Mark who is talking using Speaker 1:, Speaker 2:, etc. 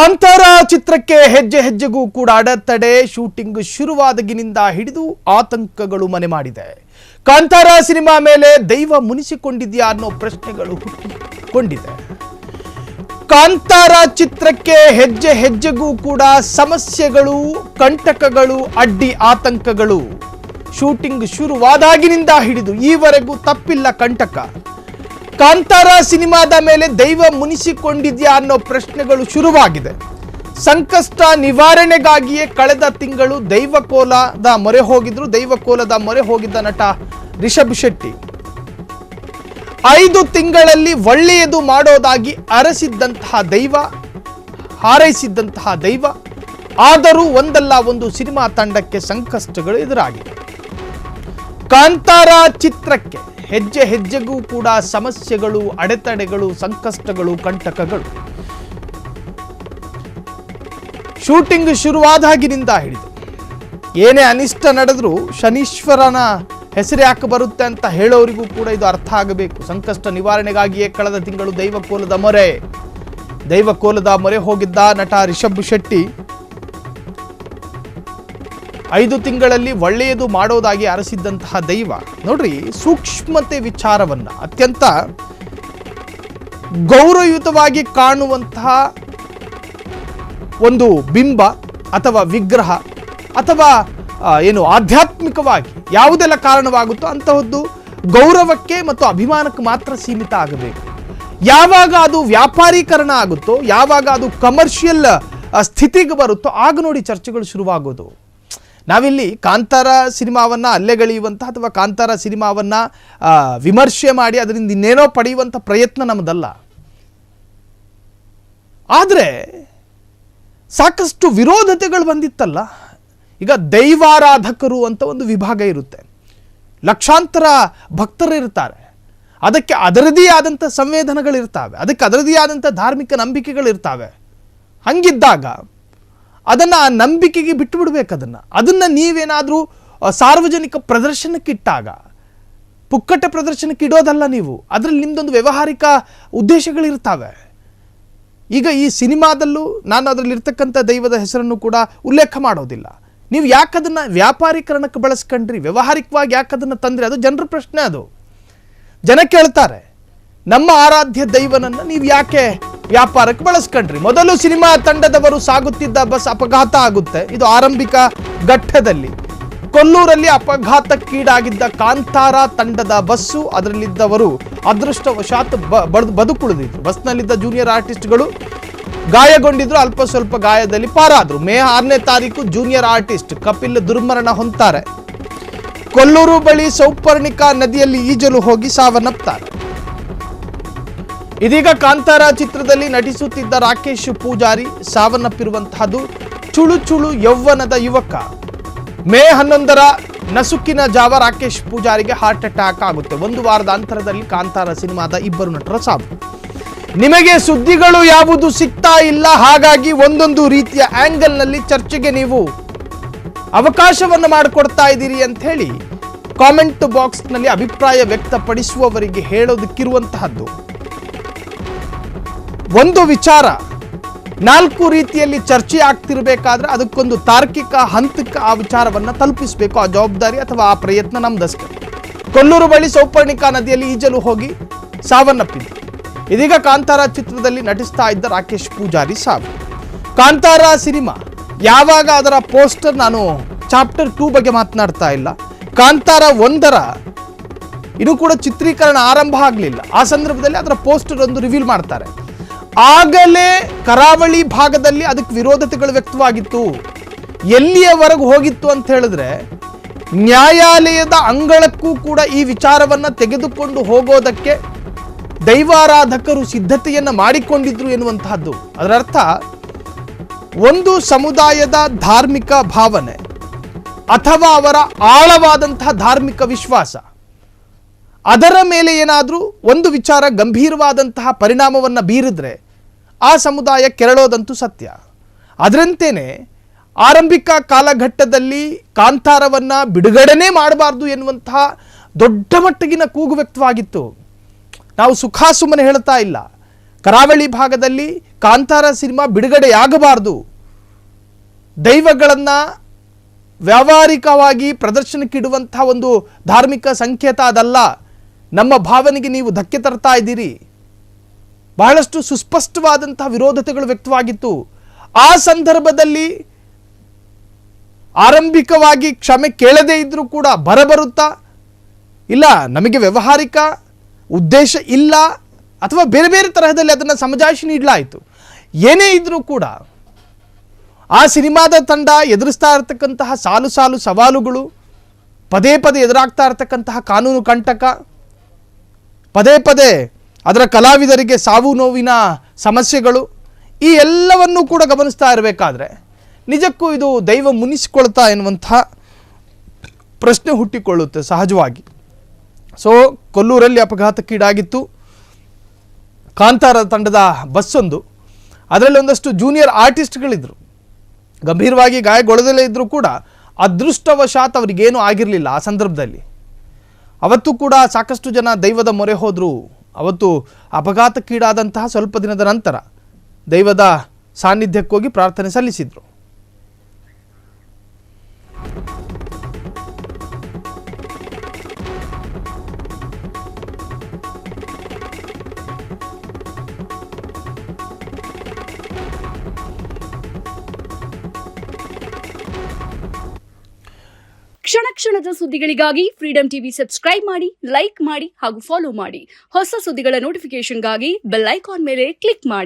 Speaker 1: ಕಾಂತಾರ ಚಿತ್ರಕ್ಕೆ ಹೆಜ್ಜೆ ಹೆಜ್ಜೆಗೂ ಕೂಡ ಅಡೆತಡೆ. ಶೂಟಿಂಗ್ ಶುರುವಾದಾಗಿನಿಂದ ಹಿಡಿದು ಆತಂಕಗಳು ಮನೆ ಮಾಡಿದೆ. ಕಾಂತಾರ ಸಿನಿಮಾ ಮೇಲೆ ದೈವ ಮುನಿಸಿಕೊಂಡಿದೆಯಾ ಅನ್ನೋ ಪ್ರಶ್ನೆಗಳು ಹುಟ್ಟಿಕೊಂಡಿದೆ. ಕಾಂತಾರ ಚಿತ್ರಕ್ಕೆ ಹೆಜ್ಜೆ ಹೆಜ್ಜೆಗೂ ಕೂಡ ಸಮಸ್ಯೆಗಳು, ಕಂಟಕಗಳು, ಅಡ್ಡಿ ಆತಂಕಗಳು. ಶೂಟಿಂಗ್ ಶುರುವಾದಾಗಿನಿಂದ ಹಿಡಿದು ಈವರೆಗೂ ತಪ್ಪಿಲ್ಲ ಕಂಟಕ. ಕಾಂತಾರ ಸಿನಿಮಾದ ಮೇಲೆ ದೈವ ಮುನಿಸಿಕೊಂಡಿದೆಯಾ ಅನ್ನೋ ಪ್ರಶ್ನೆಗಳು ಶುರುವಾಗಿದೆ. ಸಂಕಷ್ಟ ನಿವಾರಣೆಗಾಗಿಯೇ ಕಳೆದ ತಿಂಗಳು ದೈವಕೋಲದ ಮೊರೆ ಹೋಗಿದ್ರು. ದೈವಕೋಲದ ಮೊರೆ ಹೋಗಿದ್ದ ನಟ ರಿಷಬ್ ಶೆಟ್ಟಿ 5 ತಿಂಗಳಲ್ಲಿ ಒಳ್ಳೆಯದು ಮಾಡೋದಾಗಿ ಅರಸಿದ್ದಂತಹ ದೈವ, ಹಾರೈಸಿದ್ದಂತಹ ದೈವ, ಆದರೂ ಒಂದಲ್ಲ ಒಂದು ಸಿನಿಮಾ ತಂಡಕ್ಕೆ ಸಂಕಷ್ಟಗಳು ಎದುರಾಗಿದೆ. ಕಾಂತಾರ ಚಿತ್ರಕ್ಕೆ ಹೆಜ್ಜೆ ಹೆಜ್ಜೆಗೂ ಕೂಡ ಸಮಸ್ಯೆಗಳು, ಅಡೆತಡೆಗಳು, ಸಂಕಷ್ಟಗಳು, ಕಂಟಕಗಳು. ಶೂಟಿಂಗ್ ಶುರುವಾದಾಗಿನಿಂದ ಹಿಡಿದು ಏನೇ ಅನಿಷ್ಟ ನಡೆದರೂ ಶನೀಶ್ವರನ ಹೆಸರು ಯಾಕೆ ಬರುತ್ತೆ ಅಂತ ಹೇಳೋರಿಗೂ ಕೂಡ ಇದು ಅರ್ಥ ಆಗಬೇಕು. ಸಂಕಷ್ಟ ನಿವಾರಣೆಗಾಗಿಯೇ ಕಳೆದ ತಿಂಗಳು ದೈವಕೋಲದ ಮೊರೆ ಹೋಗಿದ್ದ ನಟ ರಿಷಬ್ ಶೆಟ್ಟಿ 5 ತಿಂಗಳಲ್ಲಿ ಒಳ್ಳೆಯದು ಮಾಡೋದಾಗಿ ಅರಸಿದ್ದಂತಹ ದೈವ. ನೋಡ್ರಿ, ಸೂಕ್ಷ್ಮತೆ ವಿಚಾರವನ್ನ ಅತ್ಯಂತ ಗೌರವಯುತವಾಗಿ ಕಾಣುವಂತಹ ಒಂದು ಬಿಂಬ ಅಥವಾ ವಿಗ್ರಹ ಅಥವಾ ಆಧ್ಯಾತ್ಮಿಕವಾಗಿ ಯಾವುದೆಲ್ಲ ಕಾರಣವಾಗುತ್ತೋ ಅಂತಹದ್ದು ಗೌರವಕ್ಕೆ ಮತ್ತು ಅಭಿಮಾನಕ್ಕೆ ಮಾತ್ರ ಸೀಮಿತ ಆಗಬೇಕು. ಯಾವಾಗ ಅದು ವ್ಯಾಪಾರೀಕರಣ ಆಗುತ್ತೋ, ಯಾವಾಗ ಅದು ಕಮರ್ಷಿಯಲ್ ಸ್ಥಿತಿಗೆ ಬರುತ್ತೋ, ಆಗ ನೋಡಿ ಚರ್ಚೆಗಳು ಶುರುವಾಗೋದು. ನಾವಿಲ್ಲಿ ಕಾಂತಾರ ಸಿನಿಮಾವನ್ನ ಅಲ್ಲೆಗಳೆಯುವಂಥ ಅಥವಾ ಕಾಂತಾರ ಸಿನಿಮಾವನ್ನ ವಿಮರ್ಶೆ ಮಾಡಿ ಅದರಿಂದ ಇನ್ನೇನೋ ಪಡೆಯುವಂಥ ಪ್ರಯತ್ನ ನಮ್ಮದಲ್ಲ. ಆದರೆ ಸಾಕಷ್ಟು ವಿರೋಧತೆಗಳು ಬಂದಿತ್ತಲ್ಲ. ಈಗ ದೈವಾರಾಧಕರು ಅಂತ ಒಂದು ವಿಭಾಗ ಇರುತ್ತೆ, ಲಕ್ಷಾಂತರ ಭಕ್ತರು ಇರ್ತಾರೆ, ಅದಕ್ಕೆ ಅದರದೇ ಆದಂಥ ಸಂವೇದನೆಗಳಿರ್ತಾವೆ, ಅದಕ್ಕೆ ಅದರದೇ ಆದಂಥ ಧಾರ್ಮಿಕ ನಂಬಿಕೆಗಳಿರ್ತಾವೆ. ಹಂಗಿದ್ದಾಗ ಅದನ್ನು ಆ ನಂಬಿಕೆಗೆ ಬಿಟ್ಟು ಬಿಡ್ಬೇಕು. ಅದನ್ನು ನೀವೇನಾದರೂ ಸಾರ್ವಜನಿಕ ಪ್ರದರ್ಶನಕ್ಕೆ ಇಟ್ಟಾಗ, ಪುಕ್ಕಟ್ಟೆ ಪ್ರದರ್ಶನಕ್ಕೆ ಇಡೋದಲ್ಲ ನೀವು, ಅದರಲ್ಲಿ ನಿಮ್ದೊಂದು ವ್ಯಾವಹಾರಿಕ ಉದ್ದೇಶಗಳಿರ್ತಾವೆ. ಈಗ ಈ ಸಿನಿಮಾದಲ್ಲೂ ನಾನು ಅದರಲ್ಲಿರ್ತಕ್ಕಂಥ ದೈವದ ಹೆಸರನ್ನು ಕೂಡ ಉಲ್ಲೇಖ ಮಾಡೋದಿಲ್ಲ. ನೀವು ಯಾಕದನ್ನು ವ್ಯಾಪಾರೀಕರಣಕ್ಕೆ ಬಳಸ್ಕೊಂಡ್ರಿ, ವ್ಯಾವಹಾರಿಕವಾಗಿ ಯಾಕದನ್ನು ತಂದ್ರಿ? ಅದು ಜನರ ಪ್ರಶ್ನೆ. ಅದು ಜನ ಕೇಳ್ತಾರೆ, ನಮ್ಮ ಆರಾಧ್ಯ ದೈವನನ್ನು ನೀವು ಯಾಕೆ ವ್ಯಾಪಾರಕ್ಕೆ ಬಳಸ್ಕೊಂಡ್ರಿ? ಮೊದಲು ಸಿನಿಮಾ ತಂಡದವರು ಸಾಗುತ್ತಿದ್ದ ಬಸ್ ಅಪಘಾತ ಆಗುತ್ತೆ. ಇದು ಆರಂಭಿಕ ಘಟ್ಟದಲ್ಲಿ ಕೊಲ್ಲೂರಲ್ಲಿ ಅಪಘಾತಕ್ಕೀಡಾಗಿದ್ದ ಕಾಂತಾರ ತಂಡದ ಬಸ್ಸು, ಅದರಲ್ಲಿದ್ದವರು ಅದೃಷ್ಟವಶಾತ್ ಬದುಕುಳಿದಿದ್ರು. ಬಸ್ನಲ್ಲಿದ್ದ ಜೂನಿಯರ್ ಆರ್ಟಿಸ್ಟ್ಗಳು ಗಾಯಗೊಂಡಿದ್ರು, ಅಲ್ಪ ಸ್ವಲ್ಪ ಗಾಯದಲ್ಲಿ ಪಾರಾದ್ರು. ಮೇ 6ನೇ ತಾರೀಕು ಜೂನಿಯರ್ ಆರ್ಟಿಸ್ಟ್ ಕಪಿಲ್ ದುರ್ಮರಣ ಹೊಂದ್ತಾರೆ. ಕೊಲ್ಲೂರು ಬಳಿ ಸೌಪರ್ಣಿಕಾ ನದಿಯಲ್ಲಿ ಈಜಲು ಹೋಗಿ ಸಾವನ್ನಪ್ತಾರೆ. ಇದೀಗ ಕಾಂತಾರ ಚಿತ್ರದಲ್ಲಿ ನಟಿಸುತ್ತಿದ್ದ ರಾಕೇಶ್ ಪೂಜಾರಿ ಸಾವನ್ನಪ್ಪಿರುವಂತಹದ್ದು. ಚುಳು ಚುಳು ಯೌವನದ ಯುವಕ. ಮೇ 11ರ ನಸುಕಿನ ಜಾವ ರಾಕೇಶ್ ಪೂಜಾರಿಗೆ ಹಾರ್ಟ್ ಅಟ್ಯಾಕ್ ಆಗುತ್ತೆ. 1 ವಾರದ ಅಂತರದಲ್ಲಿ ಕಾಂತಾರ ಸಿನಿಮಾದ 2 ನಟರ ಸಾವು. ನಿಮಗೆ ಸುದ್ದಿಗಳು ಯಾವುದು ಸಿಗ್ತಾ ಇಲ್ಲ, ಹಾಗಾಗಿ ಒಂದೊಂದು ರೀತಿಯ ಆಂಗಲ್ನಲ್ಲಿ ಚರ್ಚೆಗೆ ನೀವು ಅವಕಾಶವನ್ನು ಮಾಡಿಕೊಡ್ತಾ ಇದ್ದೀರಿ ಅಂತ ಹೇಳಿ ಕಾಮೆಂಟ್ ಬಾಕ್ಸ್ನಲ್ಲಿ ಅಭಿಪ್ರಾಯ ವ್ಯಕ್ತಪಡಿಸುವವರಿಗೆ ಹೇಳೋದಕ್ಕಿರುವಂತಹದ್ದು. ಒಂದು ವಿಚಾರ 4 ರೀತಿಯಲ್ಲಿ ಚರ್ಚೆ ಆಗ್ತಿರ್ಬೇಕಾದ್ರೆ ಅದಕ್ಕೊಂದು ತಾರ್ಕಿಕ ಹಂತಕ್ಕೆ ಆ ವಿಚಾರವನ್ನು ತಲುಪಿಸಬೇಕು. ಆ ಜವಾಬ್ದಾರಿ ಅಥವಾ ಆ ಪ್ರಯತ್ನ ನಮ್ದಷ್ಟೇ. ಕೊಲ್ಲೂರು ಬಳಿ ಸೌಪರ್ಣಿಕಾ ನದಿಯಲ್ಲಿ ಈಜಲು ಹೋಗಿ ಸಾವನ್ನಪ್ಪಿದ್ರು. ಇದೀಗ ಕಾಂತಾರ ಚಿತ್ರದಲ್ಲಿ ನಟಿಸ್ತಾ ಇದ್ದ ರಾಕೇಶ್ ಪೂಜಾರಿ ಸಾವು. ಕಾಂತಾರ ಸಿನಿಮಾ ಯಾವಾಗ ಅದರ ಪೋಸ್ಟರ್, ನಾನು ಚಾಪ್ಟರ್ 2 ಬಗ್ಗೆ ಮಾತನಾಡ್ತಾ ಇಲ್ಲ, ಕಾಂತಾರ 1ರ ಇನ್ನೂ ಕೂಡ ಚಿತ್ರೀಕರಣ ಆರಂಭ ಆಗಲಿಲ್ಲ. ಆ ಸಂದರ್ಭದಲ್ಲಿ ಅದರ ಪೋಸ್ಟರ್ ಒಂದು ರಿವೀಲ್ ಮಾಡ್ತಾರೆ. ಆಗಲೇ ಕರಾವಳಿ ಭಾಗದಲ್ಲಿ ಅದಕ್ಕೆ ವಿರೋಧತೆಗಳು ವ್ಯಕ್ತವಾಗಿತ್ತು. ಎಲ್ಲಿಯವರೆಗೂ ಹೋಗಿತ್ತು ಅಂತ ಹೇಳಿದ್ರೆ, ನ್ಯಾಯಾಲಯದ ಅಂಗಳಕ್ಕೂ ಕೂಡ ಈ ವಿಚಾರವನ್ನು ತೆಗೆದುಕೊಂಡು ಹೋಗೋದಕ್ಕೆ ದೈವಾರಾಧಕರು ಸಿದ್ಧತೆಯನ್ನು ಮಾಡಿಕೊಂಡಿದ್ರು ಎನ್ನುವಂತಹದ್ದು. ಅದರ ಅರ್ಥ, ಒಂದು ಸಮುದಾಯದ ಧಾರ್ಮಿಕ ಭಾವನೆ ಅಥವಾ ಅವರ ಆಳವಾದಂತಹ ಧಾರ್ಮಿಕ ವಿಶ್ವಾಸ, ಅದರ ಮೇಲೆ ಏನಾದರೂ ಒಂದು ವಿಚಾರ ಗಂಭೀರವಾದಂತಹ ಪರಿಣಾಮವನ್ನು ಬೀರಿದ್ರೆ ಆ ಸಮುದಾಯ ಕೆರಳೋದಂತೂ ಸತ್ಯ. ಅದರಂತೆಯೇ ಆರಂಭಿಕ ಕಾಲಘಟ್ಟದಲ್ಲಿ ಕಾಂತಾರವನ್ನು ಬಿಡುಗಡೆನೇ ಮಾಡಬಾರ್ದು ಎನ್ನುವಂತಹ ದೊಡ್ಡ ಮಟ್ಟಿಗಿನ ಕೂಗು ವ್ಯಕ್ತವಾಗಿತ್ತು. ನಾವು ಸುಖಾಸುಮ್ಮನೆ ಹೇಳ್ತಾ ಇಲ್ಲ, ಕರಾವಳಿ ಭಾಗದಲ್ಲಿ ಕಾಂತಾರ ಸಿನಿಮಾ ಬಿಡುಗಡೆಯಾಗಬಾರ್ದು, ದೈವಗಳನ್ನು ವ್ಯಾವಹಾರಿಕವಾಗಿ ಪ್ರದರ್ಶನಕ್ಕಿಡುವಂತಹ ಒಂದು ಧಾರ್ಮಿಕ ಸಂಕೇತ ಅದಲ್ಲ, ನಮ್ಮ ಭಾವನೆಗೆ ನೀವು ಧಕ್ಕೆ ತರ್ತಾ ಇದ್ದೀರಿ, ಬಹಳಷ್ಟು ಸುಸ್ಪಷ್ಟವಾದಂತಹ ವಿರೋಧತೆಗಳು ವ್ಯಕ್ತವಾಗಿತ್ತು. ಆ ಸಂದರ್ಭದಲ್ಲಿ ಆರಂಭಿಕವಾಗಿ ಕ್ಷಮೆ ಕೇಳದೇ ಇದ್ರೂ ಕೂಡ ಬರಬರುತ್ತಾ ಇಲ್ಲ ನಮಗೆ ವ್ಯಾವಹಾರಿಕ ಉದ್ದೇಶ ಇಲ್ಲ ಅಥವಾ ಬೇರೆ ಬೇರೆ ತರಹದಲ್ಲಿ ಅದನ್ನು ಸಮಜಾಯಿಷಿ ನೀಡಲಾಯಿತು. ಏನೇ ಇದ್ರೂ ಕೂಡ ಆ ಸಿನಿಮಾದ ತಂಡ ಎದುರಿಸ್ತಾ ಇರತಕ್ಕಂತಹ ಸಾಲು ಸಾಲು ಸವಾಲುಗಳು, ಪದೇ ಪದೇ ಎದುರಾಗ್ತಾ ಇರತಕ್ಕಂತಹ ಕಾನೂನು ಕಂಟಕ, ಪದೇ ಪದೇ ಅದರ ಕಲಾವಿದರಿಗೆ ಸಾವು ನೋವಿನ ಸಮಸ್ಯೆಗಳು, ಈ ಎಲ್ಲವನ್ನೂ ಕೂಡ ಗಮನಿಸ್ತಾ ಇರಬೇಕಾದ್ರೆ ನಿಜಕ್ಕೂ ಇದು ದೈವ ಮುನಿಸಿಕೊಳ್ತಾ ಎನ್ನುವಂಥ ಪ್ರಶ್ನೆ ಹುಟ್ಟಿಕೊಳ್ಳುತ್ತೆ ಸಹಜವಾಗಿ. ಸೊ ಕೊಲ್ಲೂರಲ್ಲಿ ಅಪಘಾತಕ್ಕೀಡಾಗಿತ್ತು ಕಾಂತಾರ ತಂಡದ ಬಸ್ಸೊಂದು. ಅದರಲ್ಲಿ ಒಂದಷ್ಟು ಜೂನಿಯರ್ ಆರ್ಟಿಸ್ಟ್ಗಳಿದ್ದರು, ಗಂಭೀರವಾಗಿ ಗಾಯಗೊಳ್ಳದಲ್ಲೇ ಇದ್ದರೂ ಕೂಡ ಅದೃಷ್ಟವಶಾತ್ ಅವರಿಗೇನೂ ಆಗಿರಲಿಲ್ಲ. ಆ ಸಂದರ್ಭದಲ್ಲಿ ಅವತ್ತು ಕೂಡ ಸಾಕಷ್ಟು ಜನ ದೈವದ ಮೊರೆ ಹೋದರು. ಅವತ್ತು ಅಪಘಾತಕ್ಕೀಡಾದಂತಹ ಸ್ವಲ್ಪ ದಿನದ ನಂತರ ದೈವದ ಸಾನ್ನಿಧ್ಯಕ್ಕೋಗಿ ಪ್ರಾರ್ಥನೆ ಸಲ್ಲಿಸಿದರು.
Speaker 2: ಕ್ಷಣ ಕ್ಷಣದ ಸುದ್ದಿಗಳಿಗಾಗಿ ಫ್ರೀಡಂ ಟಿವಿ ಸಬ್ಸ್ಕ್ರೈಬ್ ಮಾಡಿ, ಲೈಕ್ ಮಾಡಿ ಹಾಗೂ ಫಾಲೋ ಮಾಡಿ. ಹೊಸ ಸುದ್ದಿಗಳ ನೋಟಿಫಿಕೇಶನ್ಗಾಗಿ ಬೆಲ್ ಐಕಾನ್ ಮೇಲೆ ಕ್ಲಿಕ್ ಮಾಡಿ.